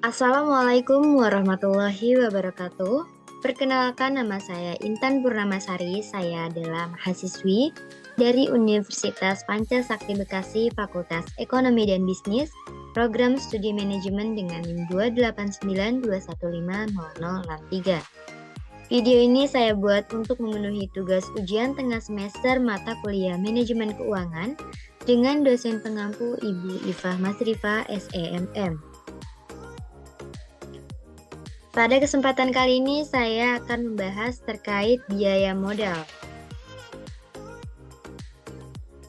Assalamualaikum warahmatullahi wabarakatuh. Perkenalkan, nama saya Intan Purnamasari. Saya adalah mahasiswi dari Universitas Pancasakti Bekasi, Fakultas Ekonomi dan Bisnis, Program Studi Manajemen dengan NIM 289215063. Video ini saya buat untuk memenuhi tugas ujian tengah semester mata kuliah Manajemen Keuangan dengan dosen pengampu Ibu Ifah Masrifa, SEMM. Pada kesempatan kali ini saya akan membahas terkait biaya modal.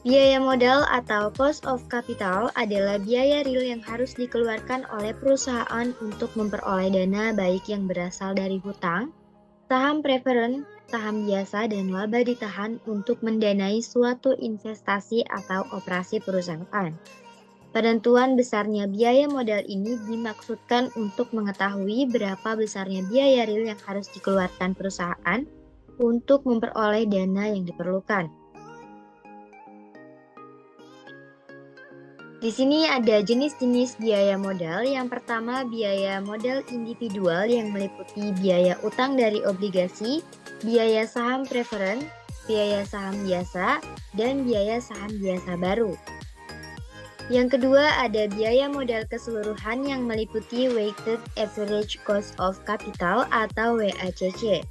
Biaya modal atau cost of capital adalah biaya real yang harus dikeluarkan oleh perusahaan untuk memperoleh dana baik yang berasal dari hutang, saham preferen, saham biasa, dan laba ditahan untuk mendanai suatu investasi atau operasi perusahaan. Penentuan besarnya biaya modal ini dimaksudkan untuk mengetahui berapa besarnya biaya real yang harus dikeluarkan perusahaan untuk memperoleh dana yang diperlukan. Di sini ada jenis-jenis biaya modal. Yang pertama, biaya modal individual yang meliputi biaya utang dari obligasi, biaya saham preferen, biaya saham biasa, dan biaya saham biasa baru. Yang kedua, ada biaya modal keseluruhan yang meliputi Weighted Average Cost of Capital atau WACC.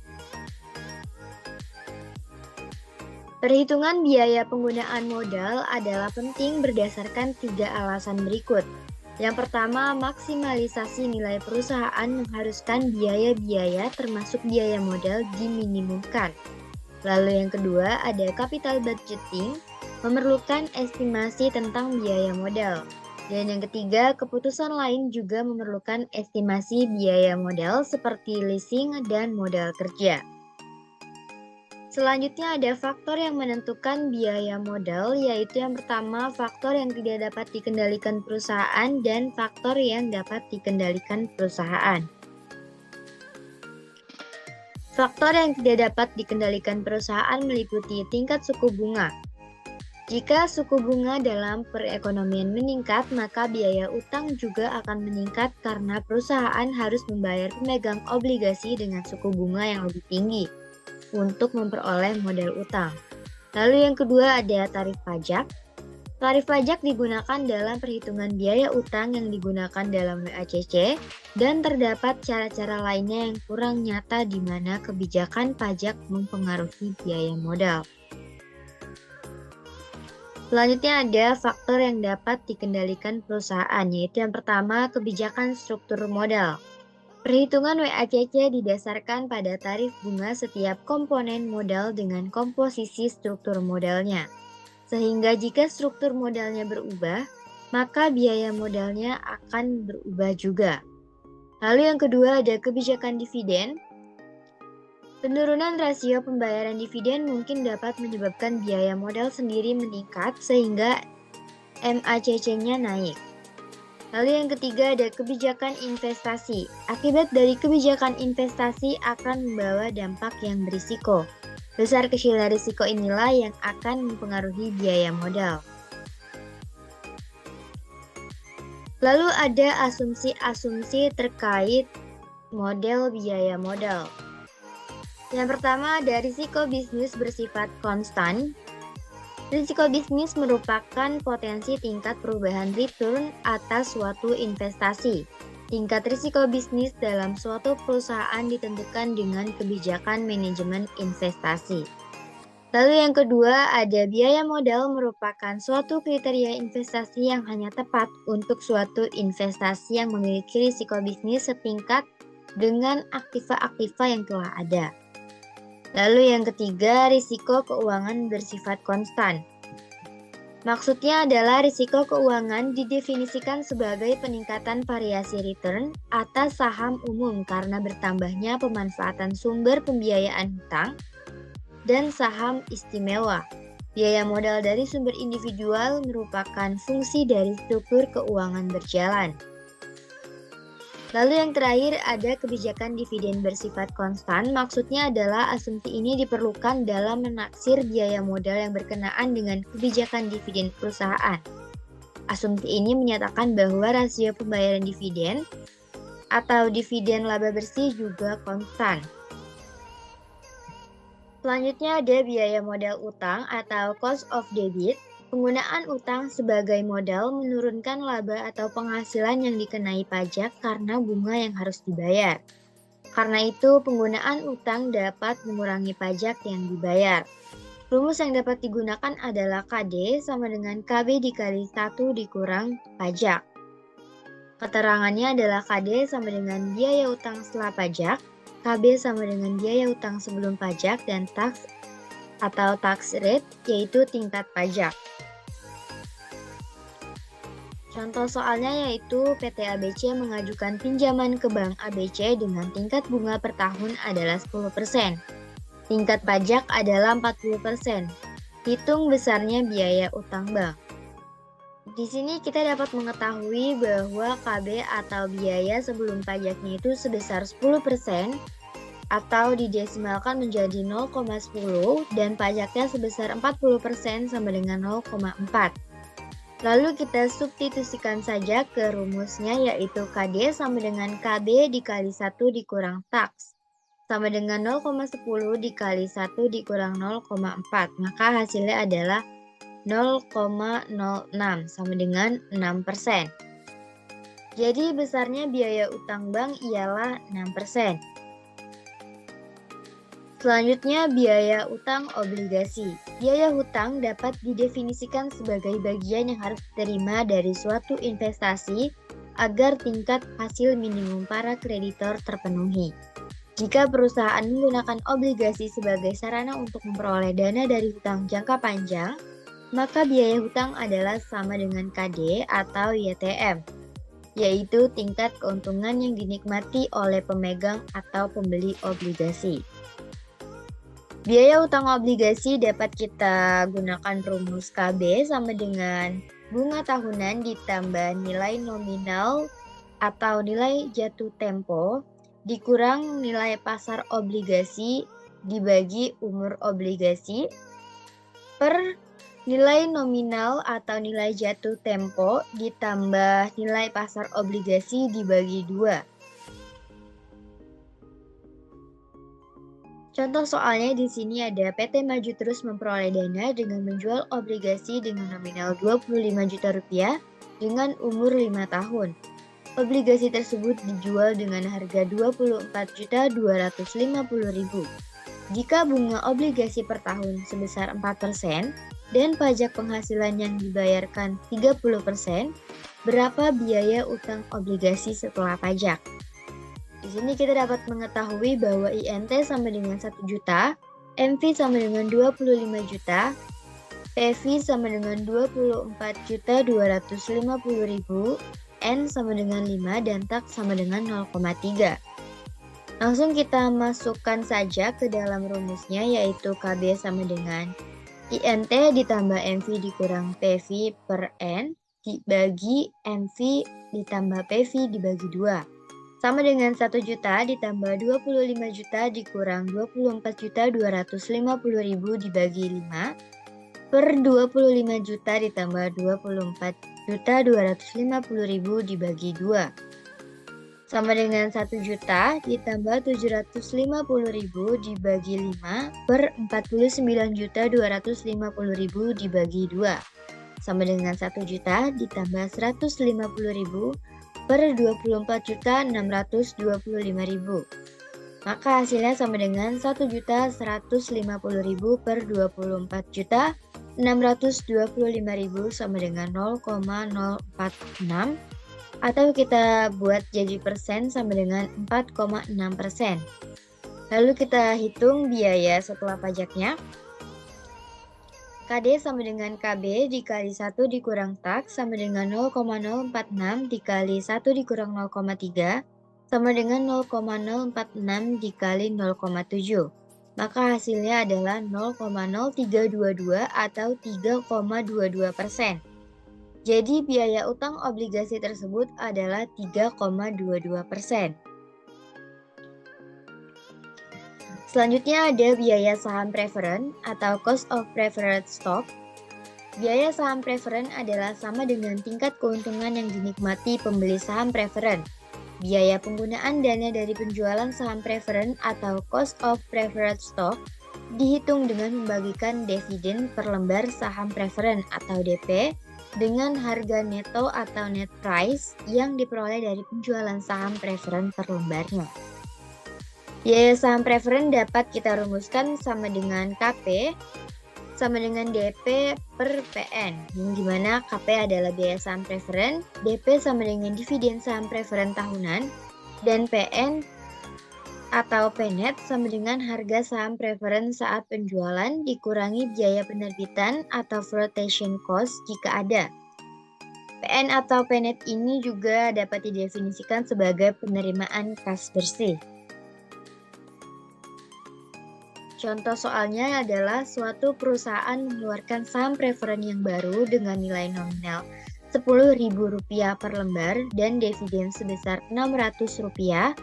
Perhitungan biaya penggunaan modal adalah penting berdasarkan 3 alasan berikut. Yang pertama, maksimalisasi nilai perusahaan mengharuskan biaya-biaya termasuk biaya modal diminimumkan. Lalu yang kedua, ada capital budgeting, memerlukan estimasi tentang biaya modal. Dan yang ketiga, keputusan lain juga memerlukan estimasi biaya modal seperti leasing dan modal kerja. Selanjutnya ada faktor yang menentukan biaya modal, yaitu yang pertama faktor yang tidak dapat dikendalikan perusahaan dan faktor yang dapat dikendalikan perusahaan. Faktor yang tidak dapat dikendalikan perusahaan meliputi tingkat suku bunga. Jika suku bunga dalam perekonomian meningkat, maka biaya utang juga akan meningkat karena perusahaan harus membayar pemegang obligasi dengan suku bunga yang lebih tinggi untuk memperoleh modal utang. Lalu yang kedua ada tarif pajak. Tarif pajak digunakan dalam perhitungan biaya utang yang digunakan dalam WACC dan terdapat cara-cara lainnya yang kurang nyata di mana kebijakan pajak mempengaruhi biaya modal. Selanjutnya ada faktor yang dapat dikendalikan perusahaan, yaitu yang pertama kebijakan struktur modal. Perhitungan WACC didasarkan pada tarif bunga setiap komponen modal dengan komposisi struktur modalnya. Sehingga jika struktur modalnya berubah, maka biaya modalnya akan berubah juga. Lalu yang kedua ada kebijakan dividen. Penurunan rasio pembayaran dividen mungkin dapat menyebabkan biaya modal sendiri meningkat sehingga MACC-nya naik. Lalu yang ketiga ada kebijakan investasi. Akibat dari kebijakan investasi akan membawa dampak yang berisiko. Besar kecilnya risiko inilah yang akan mempengaruhi biaya modal. Lalu ada asumsi-asumsi terkait model biaya modal. Yang pertama ada risiko bisnis bersifat konstan. Risiko bisnis merupakan potensi tingkat perubahan return atas suatu investasi. Tingkat risiko bisnis dalam suatu perusahaan ditentukan dengan kebijakan manajemen investasi. Lalu yang kedua ada biaya modal merupakan suatu kriteria investasi yang hanya tepat untuk suatu investasi yang memiliki risiko bisnis setingkat dengan aktiva-aktiva yang telah ada. Lalu yang ketiga, risiko keuangan bersifat konstan. Maksudnya adalah risiko keuangan didefinisikan sebagai peningkatan variasi return atas saham umum karena bertambahnya pemanfaatan sumber pembiayaan hutang dan saham istimewa. Biaya modal dari sumber individual merupakan fungsi dari struktur keuangan berjalan. Lalu yang terakhir ada kebijakan dividen bersifat konstan, maksudnya adalah asumsi ini diperlukan dalam menaksir biaya modal yang berkenaan dengan kebijakan dividen perusahaan. Asumsi ini menyatakan bahwa rasio pembayaran dividen atau dividen laba bersih juga konstan. Selanjutnya ada biaya modal utang atau cost of debit. Penggunaan utang sebagai modal menurunkan laba atau penghasilan yang dikenai pajak karena bunga yang harus dibayar. Karena itu, penggunaan utang dapat mengurangi pajak yang dibayar. Rumus yang dapat digunakan adalah KD sama dengan KB dikali 1 dikurang pajak. Keterangannya adalah KD sama dengan biaya utang setelah pajak, KB sama dengan biaya utang sebelum pajak, dan tax atau tax rate yaitu tingkat pajak. Contoh soalnya yaitu PT ABC mengajukan pinjaman ke Bank ABC dengan tingkat bunga per tahun adalah 10%. Tingkat pajak adalah 40%. Hitung besarnya biaya utang bank. Di sini kita dapat mengetahui bahwa KB atau biaya sebelum pajaknya itu sebesar 10% atau didesimalkan menjadi 0,10 dan pajaknya sebesar 40% sama dengan 0,4. Lalu kita substitusikan saja ke rumusnya yaitu KD sama dengan KB dikali 1 dikurang tax sama dengan 0,10 dikali 1 dikurang 0,4. Maka hasilnya adalah 0,06 sama dengan 6%. Jadi besarnya biaya utang bank ialah 6%. Selanjutnya biaya utang obligasi. Biaya hutang dapat didefinisikan sebagai bagian yang harus diterima dari suatu investasi agar tingkat hasil minimum para kreditor terpenuhi. Jika perusahaan menggunakan obligasi sebagai sarana untuk memperoleh dana dari hutang jangka panjang, maka biaya hutang adalah sama dengan KD atau YTM, yaitu tingkat keuntungan yang dinikmati oleh pemegang atau pembeli obligasi. Biaya hutang obligasi dapat kita gunakan rumus KB sama dengan bunga tahunan ditambah nilai nominal atau nilai jatuh tempo dikurang nilai pasar obligasi dibagi umur obligasi per nilai nominal atau nilai jatuh tempo ditambah nilai pasar obligasi dibagi 2. Contoh soalnya di sini ada PT Maju Terus memperoleh dana dengan menjual obligasi dengan nominal Rp25 juta dengan umur 5 tahun. Obligasi tersebut dijual dengan harga Rp24.250.000. Jika bunga obligasi per tahun sebesar 4% dan pajak penghasilan yang dibayarkan 30%, berapa biaya utang obligasi setelah pajak? Di sini kita dapat mengetahui bahwa INT sama dengan 1 juta, MV sama dengan 25 juta, PV sama dengan 24.250.000, N sama dengan 5, dan tax sama dengan 0,3. Langsung kita masukkan saja ke dalam rumusnya yaitu KB sama dengan INT ditambah MV dikurang PV per N dibagi MV ditambah PV dibagi 2. Sama dengan 1 juta ditambah 25 juta dikurang 24.250.000 dibagi 5 per 25 juta ditambah 24.250.000 dibagi 2. Sama dengan 1 juta ditambah 750.000 dibagi 5 per 49.250.000 dibagi 2. Sama dengan 1 juta ditambah 150.000 per 24.625.000. Maka hasilnya sama dengan 1.150.000 per 24.625.000 sama dengan 0,046. Atau kita buat jadi persen sama dengan 4,6%. Lalu kita hitung biaya setelah pajaknya. KD sama dengan KB dikali 1 dikurang tax sama dengan 0,046 dikali 1 dikurang 0,3 sama dengan 0,046 dikali 0,7. Maka hasilnya adalah 0,0322 atau 3,22%. Jadi biaya utang obligasi tersebut adalah 3,22%. Selanjutnya ada biaya saham preferen atau cost of preferred stock. Biaya saham preferen adalah sama dengan tingkat keuntungan yang dinikmati pembeli saham preferen. Biaya penggunaan dana dari penjualan saham preferen atau cost of preferred stock dihitung dengan membagikan dividen per lembar saham preferen atau DP dengan harga neto atau net price yang diperoleh dari penjualan saham preferen per lembarnya. Biaya saham preferen dapat kita rumuskan sama dengan KP sama dengan DP per PN, yang dimana KP adalah biaya saham preferen, DP sama dengan dividen saham preferen tahunan, dan PN atau PNET sama dengan harga saham preferen saat penjualan dikurangi biaya penerbitan atau flotation cost jika ada. PN atau PNET ini juga dapat didefinisikan sebagai penerimaan kas bersih. Contoh soalnya adalah suatu perusahaan mengeluarkan saham preferen yang baru dengan nilai nominal Rp10.000 per lembar dan dividen sebesar Rp600.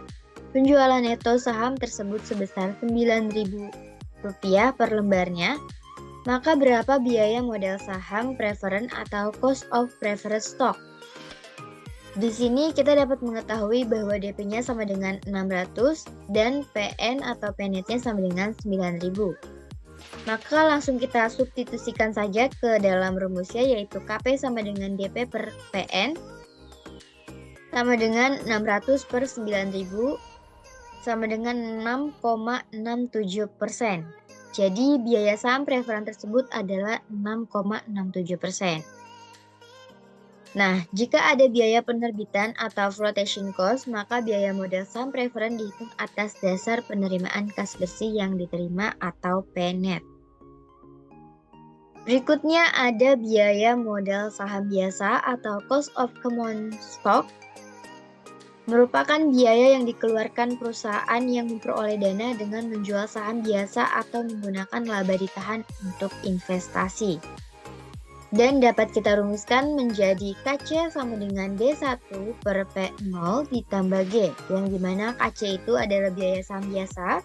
Penjualan neto saham tersebut sebesar Rp9.000 per lembarnya. Maka berapa biaya modal saham preferen atau cost of preferred stock? Di sini kita dapat mengetahui bahwa DP-nya sama dengan 600 dan PN atau PNET-nya sama dengan 9.000. Maka langsung kita substitusikan saja ke dalam rumusnya, yaitu KP sama dengan DP per PN sama dengan 600 per 9.000 sama dengan 6,67%. Jadi biaya saham preferen tersebut adalah 6,67%. Nah, jika ada biaya penerbitan atau flotation cost, maka biaya modal saham preferen dihitung atas dasar penerimaan kas bersih yang diterima atau PNET. Berikutnya ada biaya modal saham biasa atau cost of common stock, merupakan biaya yang dikeluarkan perusahaan yang memperoleh dana dengan menjual saham biasa atau menggunakan laba ditahan untuk investasi. Dan dapat kita rumuskan menjadi KC sama dengan D1 per P0 ditambah G, yang dimana KC itu adalah biaya saham biasa,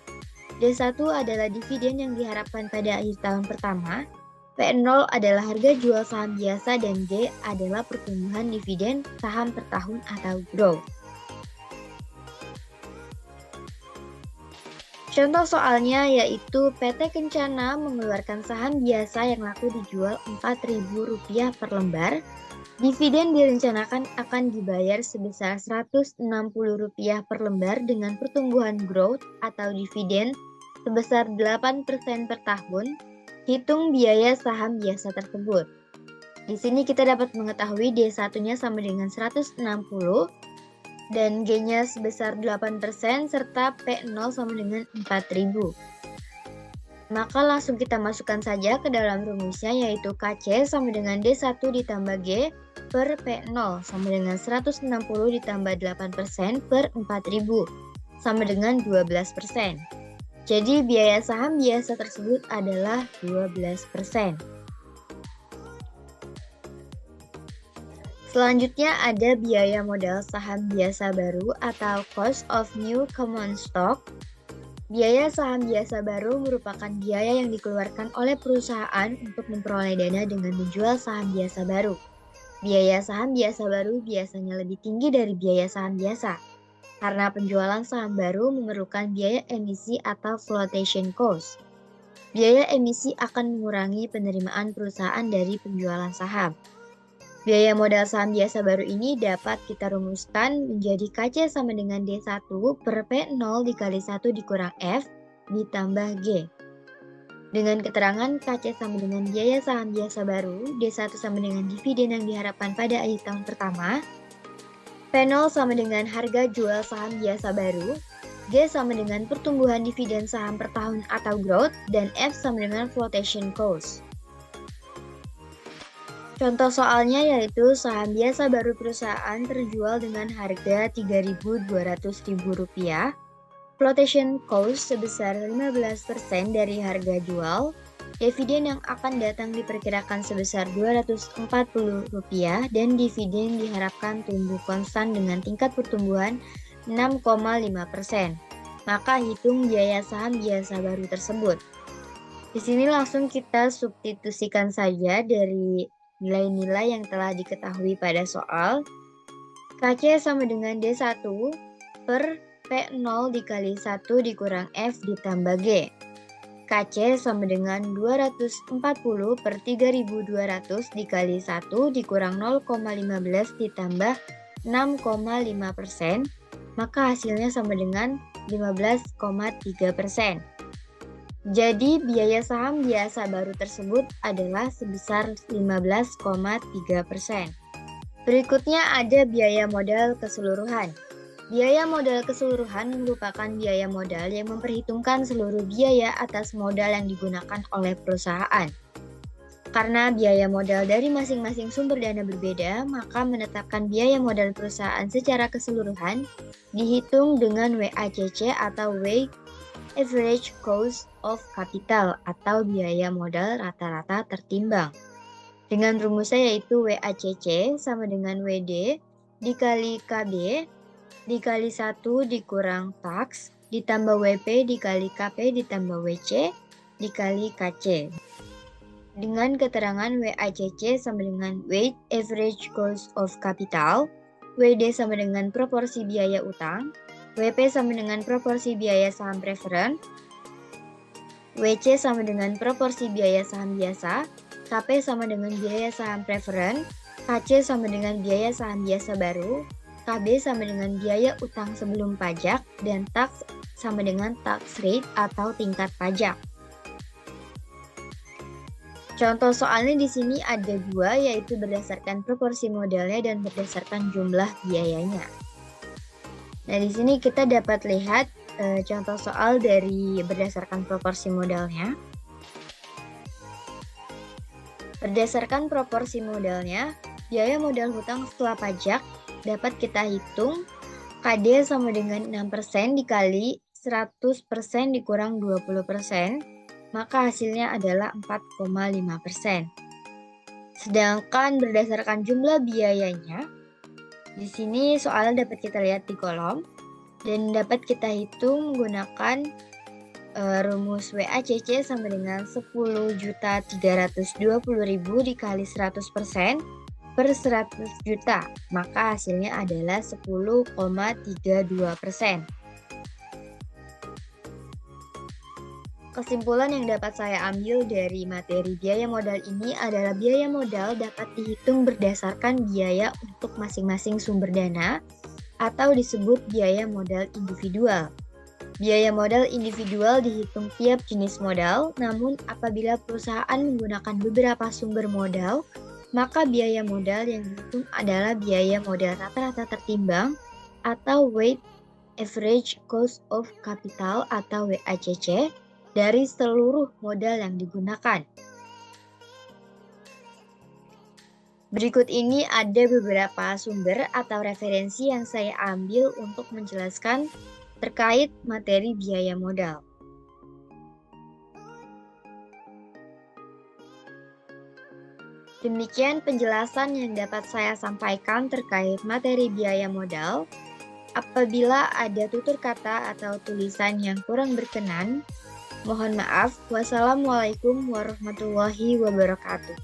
D1 adalah dividen yang diharapkan pada akhir tahun pertama, P0 adalah harga jual saham biasa, dan G adalah pertumbuhan dividen saham per tahun atau growth. Contoh soalnya yaitu PT Kencana mengeluarkan saham biasa yang laku dijual Rp4.000 per lembar. Dividen direncanakan akan dibayar sebesar Rp160 per lembar dengan pertumbuhan growth atau dividen sebesar 8% per tahun. Hitung biaya saham biasa tersebut. Di sini kita dapat mengetahui D1-nya sama dengan 160 dan G-nya sebesar 8% serta P0 sama dengan 4.000. Maka langsung kita masukkan saja ke dalam rumusnya, yaitu KC sama dengan D1 ditambah G per P0 sama dengan 160 ditambah 8% per 4.000 sama dengan 12%. Jadi biaya saham biasa tersebut adalah 12%. Selanjutnya ada biaya modal saham biasa baru atau cost of new common stock. Biaya saham biasa baru merupakan biaya yang dikeluarkan oleh perusahaan untuk memperoleh dana dengan menjual saham biasa baru. Biaya saham biasa baru biasanya lebih tinggi dari biaya saham biasa, karena penjualan saham baru memerlukan biaya emisi atau flotation cost. Biaya emisi akan mengurangi penerimaan perusahaan dari penjualan saham. Biaya modal saham biasa baru ini dapat kita rumuskan menjadi KC sama dengan D1 per P0 dikali 1 dikurang F ditambah G. Dengan keterangan KC sama dengan biaya saham biasa baru, D1 sama dengan dividen yang diharapkan pada akhir tahun pertama, P0 sama dengan harga jual saham biasa baru, G sama dengan pertumbuhan dividen saham per tahun atau growth, dan F sama dengan flotation cost. Contoh soalnya yaitu saham biasa baru perusahaan terjual dengan harga Rp3.200.000, flotation cost sebesar 15% dari harga jual, dividen yang akan datang diperkirakan sebesar Rp240, dan dividen diharapkan tumbuh konstan dengan tingkat pertumbuhan 6,5%. Maka hitung biaya saham biasa baru tersebut. Di sini langsung kita substitusikan saja dari nilai-nilai yang telah diketahui pada soal. KC sama dengan D1 per P0 dikali 1 dikurang F ditambah G. KC sama dengan 240 per 3200 dikali 1 dikurang 0,15 ditambah 6,5%, maka hasilnya sama dengan 15,3%. Jadi biaya saham biasa baru tersebut adalah sebesar 15,3%. Berikutnya ada biaya modal keseluruhan. Biaya modal keseluruhan merupakan biaya modal yang memperhitungkan seluruh biaya atas modal yang digunakan oleh perusahaan. Karena biaya modal dari masing-masing sumber dana berbeda, maka menetapkan biaya modal perusahaan secara keseluruhan dihitung dengan WACC atau Weighted Average Cost of Capital atau biaya modal rata-rata tertimbang. Dengan rumusnya yaitu WACC sama dengan WD dikali KB dikali 1 dikurang tax ditambah WP dikali KP ditambah WC dikali KC. Dengan keterangan WACC sama dengan Weighted Average Cost of Capital, WD sama dengan proporsi biaya utang, WP sama dengan proporsi biaya saham preferen, WC sama dengan proporsi biaya saham biasa, KP sama dengan biaya saham preferen, KC sama dengan biaya saham biasa baru, KB sama dengan biaya utang sebelum pajak, dan tax sama dengan tax rate atau tingkat pajak. Contoh soalnya di sini ada dua, yaitu berdasarkan proporsi modalnya dan berdasarkan jumlah biayanya. Nah, di sini kita dapat lihat contoh soal dari berdasarkan proporsi modalnya. Berdasarkan proporsi modalnya, biaya modal hutang setelah pajak dapat kita hitung KD sama dengan 6% dikali 100% dikurang 20%, maka hasilnya adalah 4,5%. Sedangkan berdasarkan jumlah biayanya, di sini soalnya dapat kita lihat di kolom dan dapat kita hitung menggunakan rumus WACC sama dengan 10.320.000 dikali 100% per 100 juta, maka hasilnya adalah 10,32%. Kesimpulan yang dapat saya ambil dari materi biaya modal ini adalah biaya modal dapat dihitung berdasarkan biaya untuk masing-masing sumber dana atau disebut biaya modal individual. Biaya modal individual dihitung tiap jenis modal, namun apabila perusahaan menggunakan beberapa sumber modal, maka biaya modal yang dihitung adalah biaya modal rata-rata tertimbang atau Weighted Average Cost of Capital atau WACC dari seluruh modal yang digunakan. Berikut ini ada beberapa sumber atau referensi yang saya ambil untuk menjelaskan terkait materi biaya modal. Demikian penjelasan yang dapat saya sampaikan terkait materi biaya modal. Apabila ada tutur kata atau tulisan yang kurang berkenan, mohon maaf. Wassalamualaikum warahmatullahi wabarakatuh.